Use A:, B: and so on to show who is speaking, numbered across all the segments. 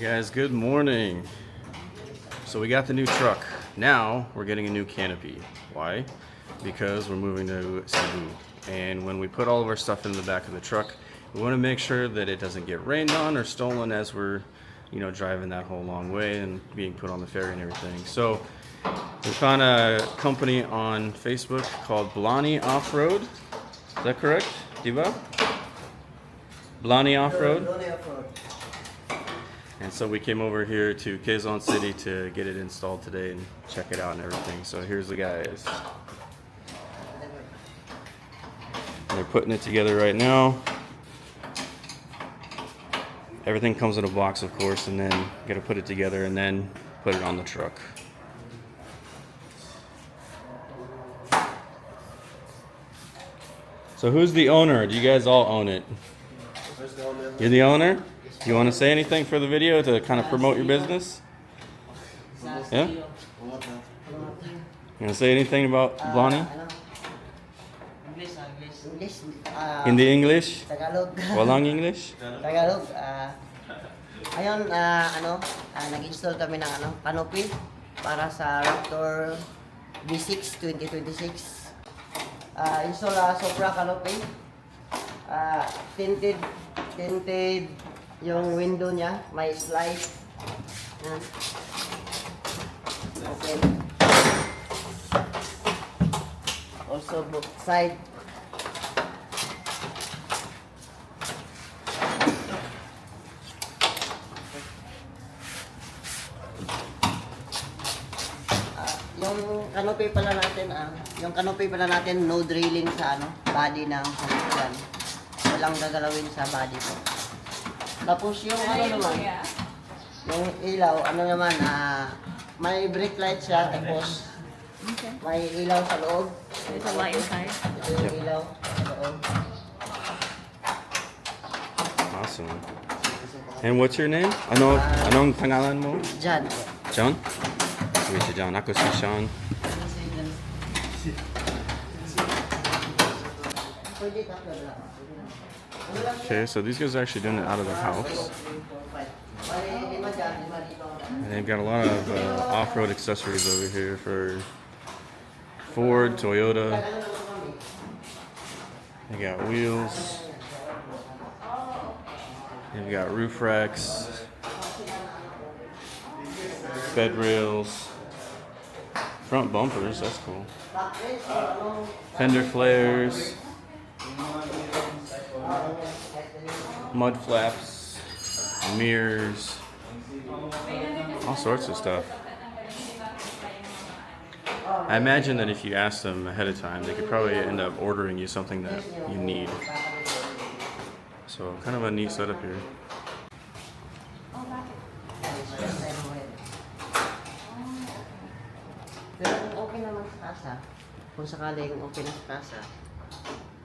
A: Guys, good morning. So we got the new truck. Now we're getting a new canopy. Why? Because we're moving to Cebu. And when we put all of our stuff in the back of the truck, we want to make sure that it doesn't get rained on or stolen as we're, driving that whole long way and being put on the ferry and everything. So we found a company on Facebook called Blonny Offroad. Is that correct, Diva? Blonny Offroad?
B: Blonny Offroad.
A: And so we came over here to Quezon City to get it installed today and check it out and everything. So here's the guys. They're putting it together right now. Everything comes in a box, of course, and then you gotta put it together and then put it on the truck. So who's the owner? Do you guys all own it? You're the owner? Do you want to say anything for the video to kind of promote your business? Yeah? You want to say anything about Blonny?
B: English.
A: Hindi English?
B: Tagalog.
A: Walang English?
B: Tagalog. Ayun, nag-install kami ng Canopy para sa Raptor V6 2026. Install Supra Canopy. Tinted yung window niya, may slide. Yan. Okay. Also both side. Yung canopy pala natin, no drilling sa body ng sasakyan. Walang gagalawin sa body ko. Tapos yung naman, yung ilaw, may brake light siya, tapos may ilaw sa loob.
C: There's a light inside.
B: Ito yung ilaw sa loob.
A: Awesome. And what's your name? Anong pangalan mo?
B: Dyan.
A: John? Sige si John. Ako si Sean. Okay, so these guys are actually doing it out of their house. And they've got a lot of off-road accessories over here for Ford, Toyota. They got wheels. They've got roof racks, bed rails, front bumpers, that's cool. Fender flares, mud flaps, mirrors, all sorts of stuff. I imagine that if you asked them ahead of time, they could probably end up ordering you something that you need. So kind of a neat setup here.
B: Pero kung okay naman sa kasa, kung sakaling okay na sa kasa,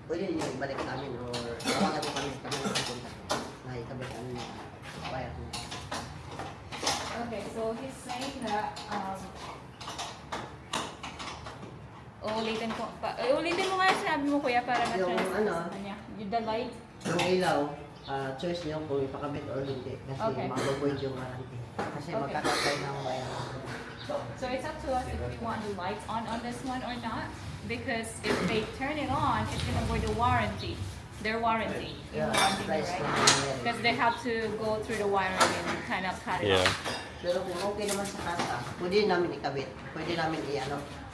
B: pwede nyo ibalik sa amin or tawagan ko kami nagpupunta. Nakikabit namin yung bayad mo.
C: Okay, so he's saying that ulitin mo nga yung sinabi mo, kuya, para ma-translate sa kanya. Yung the light.
B: Yung ilaw, choice nyo kung ipakabit or hindi. Kasi mag-avoid yung warranty. Kasi magkakatay ng bayad.
C: So it's up to us if we want the lights on this one or not. Because if they turn it on, it's going to avoid the warranty. Their warranty.
B: Yeah,
C: right? Because they have to go through the wiring and kind of cut it off.
B: Pero kung okay naman sa kasa, pwede namin ikabit. Pwede namin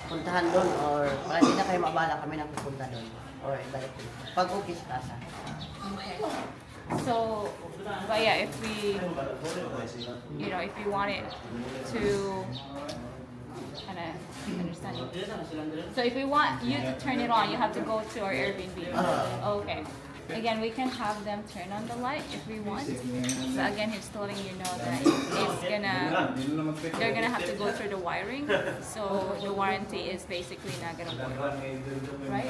B: puntahan doon or para hindi na kayo mabala kami nang pupunta doon. Or ibalik doon. Pag okay sa kasa.
C: Okay. So, but yeah, if we want it to kind of understand you. So if we want you to turn it on, you have to go to our Airbnb. Okay. Again, we can have them turn on the light if we want. But again, he's letting you know that they're gonna have to go through the wiring. So the warranty is basically not gonna work, right?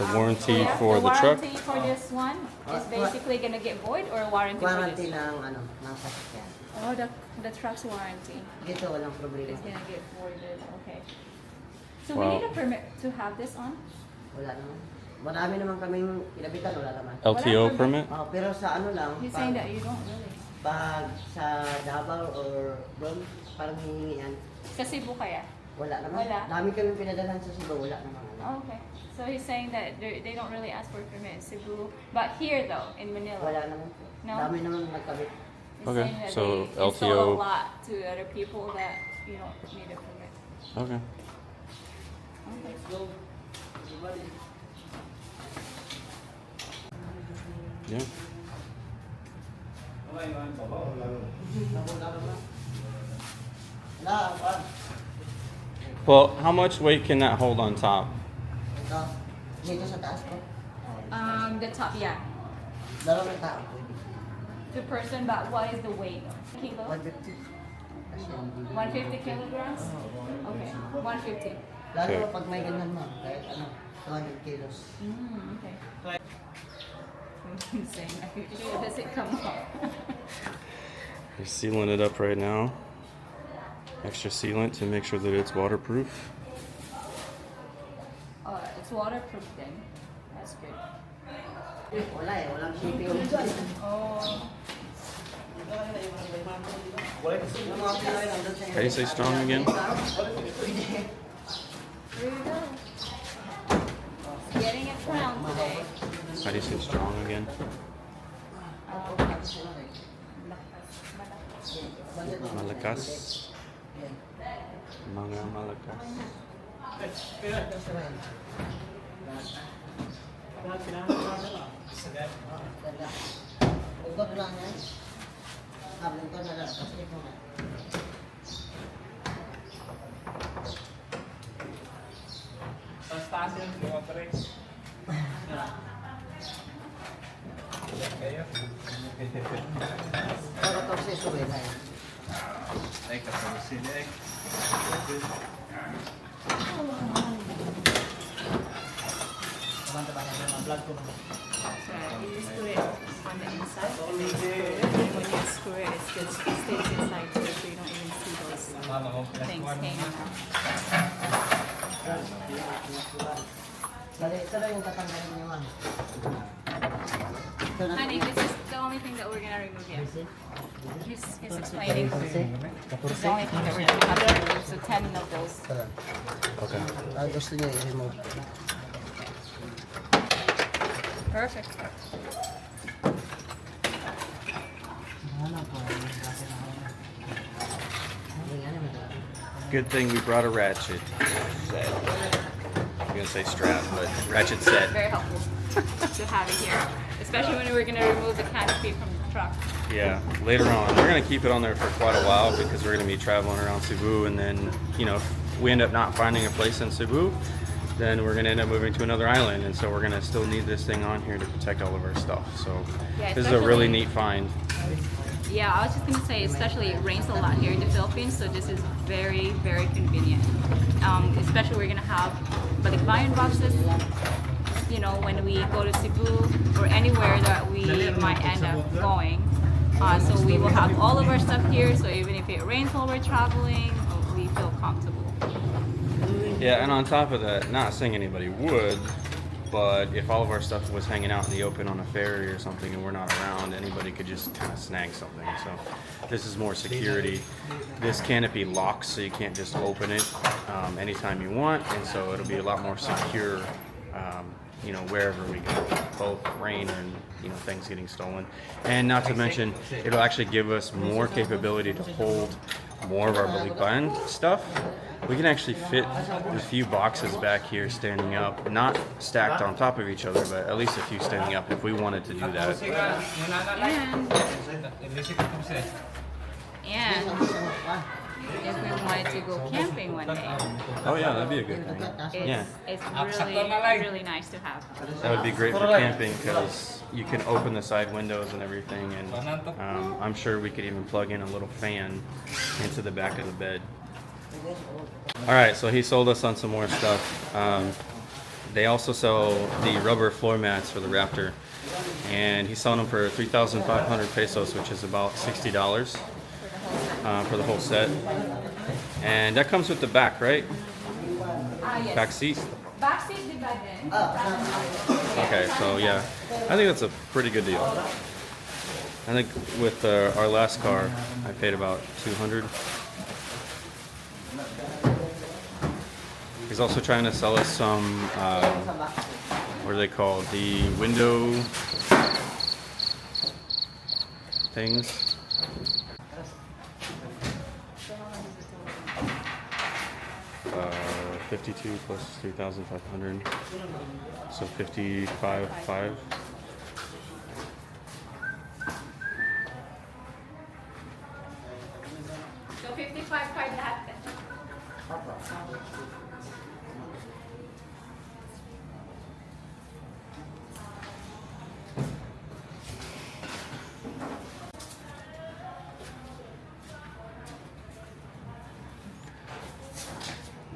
A: The warranty for the truck?
C: The warranty for this one is basically gonna get void, or warranty for
B: Warranty
C: this?
B: ng sasakyan.
C: Oh, the truck's warranty
B: Dito walang problema.
C: is gonna get voided. Okay. So
A: Wow.
C: we need a permit to have this on.
B: Wala naman. Marami naman kaming kinabitan, wala naman.
A: LTO permit?
B: Pero sa lang.
C: He's saying that you don't really.
B: Pag sa Davao or doon, parang hihingian.
C: Sa Cebu kaya?
B: Wala naman.
C: Wala.
B: Dami kami pinadalhan sa Cebu, wala naman.
C: Oh, okay. So he's saying that they don't really ask for permit in Cebu, but here though, in Manila.
B: Wala naman.
C: No?
B: Dami naman nagkabit.
C: He's
A: Okay,
C: saying that
A: so
C: they install
A: LTO.
C: a lot to other people that you don't need a permit.
A: Okay.
C: Okay.
A: Yeah.
B: Wala, wala.
A: Well, how much weight can that hold on top?
B: Ito, dito sa taas ko.
C: The top, yeah.
B: Dalawang tao.
C: Two person, but what is the weight? Kilo?
B: 150. Kasi hindi.
C: 150 kilograms? Okay, 150.
B: Lalo
A: Okay.
B: pag may ganun mo, kahit ano, 200 kilos.
C: Okay. I'm saying, does it come off?
A: We're sealing it up right now. Extra sealant to make sure that it's waterproof.
C: It's waterproof then. That's good.
B: Wala eh, walang shipping.
C: Oh.
B: Yung mga Pinoy nandun sa
A: How do you say strong again?
C: There you go. Getting it crowned today.
A: How do you say strong again? Malakas. Mga malakas.
B: Ikot lang yan. Lingkod na lang. Kasi ito nga. Para to si Subay na yan. Banta ba na yung vlog ko naman?
C: You just put it on the inside. And when you screw it, it stays inside too, so you don't even see those things hanging out.
B: Dali, ito lang yung tatanggalin niyo man. Ito na.
C: Honey, this is the only thing that we're gonna remove yet. He's explaining. It's the only thing that we're gonna have to remove. So 10 of those.
A: Okay.
B: Gusto niya i-remove.
C: Perfect.
A: Good thing we brought a ratchet set. I'm gonna say strap, but ratchet set.
C: Very helpful to have it here, especially when we're gonna remove the canopy from the truck.
A: Yeah, later on. We're gonna keep it on there for quite a while because we're gonna be traveling around Cebu, and then, you know, if we end up not finding a place in Cebu, then we're gonna end up moving to another island, and so we're gonna still need this thing on here to protect all of our stuff. So
C: Yeah,
A: this is a really
C: especially-
A: neat find.
C: Yeah, I was just gonna say, especially it rains a lot here in the Philippines, so this is very, very convenient. Especially we're gonna have balikbayan boxes, you know, when we go to Cebu or anywhere that we might end up going. So we will have all of our stuff here, so even if it rains while we're traveling, we feel comfortable.
A: Yeah, and on top of that, not saying anybody would, but if all of our stuff was hanging out in the open on a ferry or something and we're not around, anybody could just kind of snag something. So this is more security. This canopy locks, so you can't just open it anytime you want, and so it'll be a lot more secure, you know, wherever we go, both rain and, you know, things getting stolen. And not to mention, it'll actually give us more capability to hold more of our balikbayan stuff. We can actually fit a few boxes back here standing up, not stacked on top of each other, but at least a few standing up if we wanted to do that.
C: And if we wanted to go camping one day,
A: Oh yeah, that'd be a good thing. Yeah.
C: it's really, really nice to have.
A: That would be great for camping because you can open the side windows and everything, and I'm sure we could even plug in a little fan into the back of the bed. All right, so he sold us on some more stuff. They also sell the rubber floor mats for the Raptor, and he's selling them for 3,500 pesos, which is about $60 for the whole set. And that comes with the back, right?
C: Yes.
A: Back seat.
C: Back seat divided.
A: Okay, so yeah, I think that's a pretty good deal. I think with our last car, I paid about 200. He's also trying to sell us some, what are they called? The window things. Uh, 52 plus 3,500. So 55.5.
C: So 55 lahat.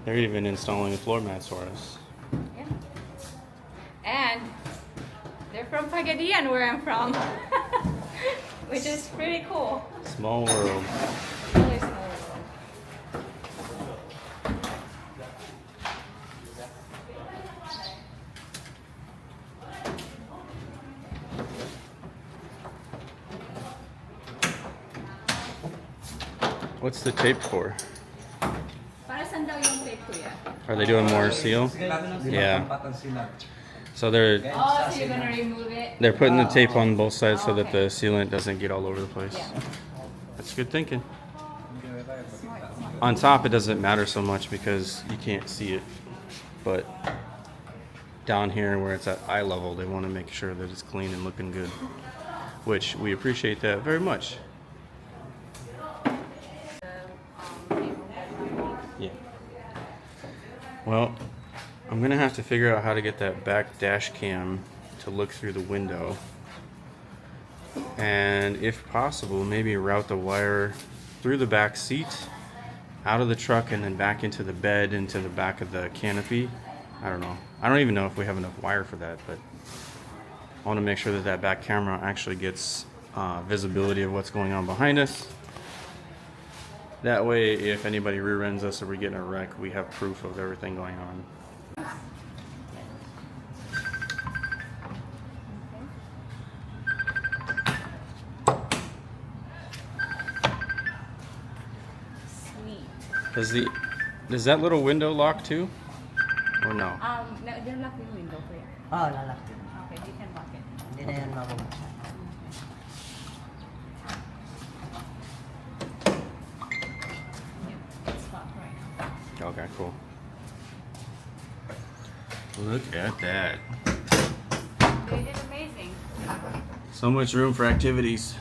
A: They're even installing floor mats for us.
C: Yeah. And they're from Pagadian, where I'm from, which is pretty cool.
A: Small world.
C: Really small world.
A: What's the tape for?
C: Para saan daw yung tape, kuya?
A: Are they doing more seal? Yeah. So they're
C: Oh, so you're gonna remove it?
A: they're putting the tape on both sides so that
C: Okay.
A: the sealant doesn't get all over the place.
C: Yeah.
A: That's good thinking.
C: Smart, smart.
A: On top, it doesn't matter so much because you can't see it, but down here where it's at eye level, they want to make sure that it's clean and looking good, which we appreciate that very much. Yeah. Well, I'm gonna have to figure out how to get that back dash cam to look through the window, and if possible, maybe route the wire through the back seat, out of the truck, and then back into the bed, into the back of the canopy. I don't know. I don't even know if we have enough wire for that, but I want to make sure that that back camera actually gets visibility of what's going on behind us. That way, if anybody rear ends us or we get in a wreck, we have proof of everything going on.
C: Sweet.
A: Does that little window lock too? Or no?
C: No, they're locked yung window, kuya.
B: Oh, lalak.
C: Okay, you can lock it.
B: Hindi na yan mabubuksan.
C: Yeah, it's locked right now.
A: Okay, cool. Look at that.
C: They did amazing.
A: So much room for activities.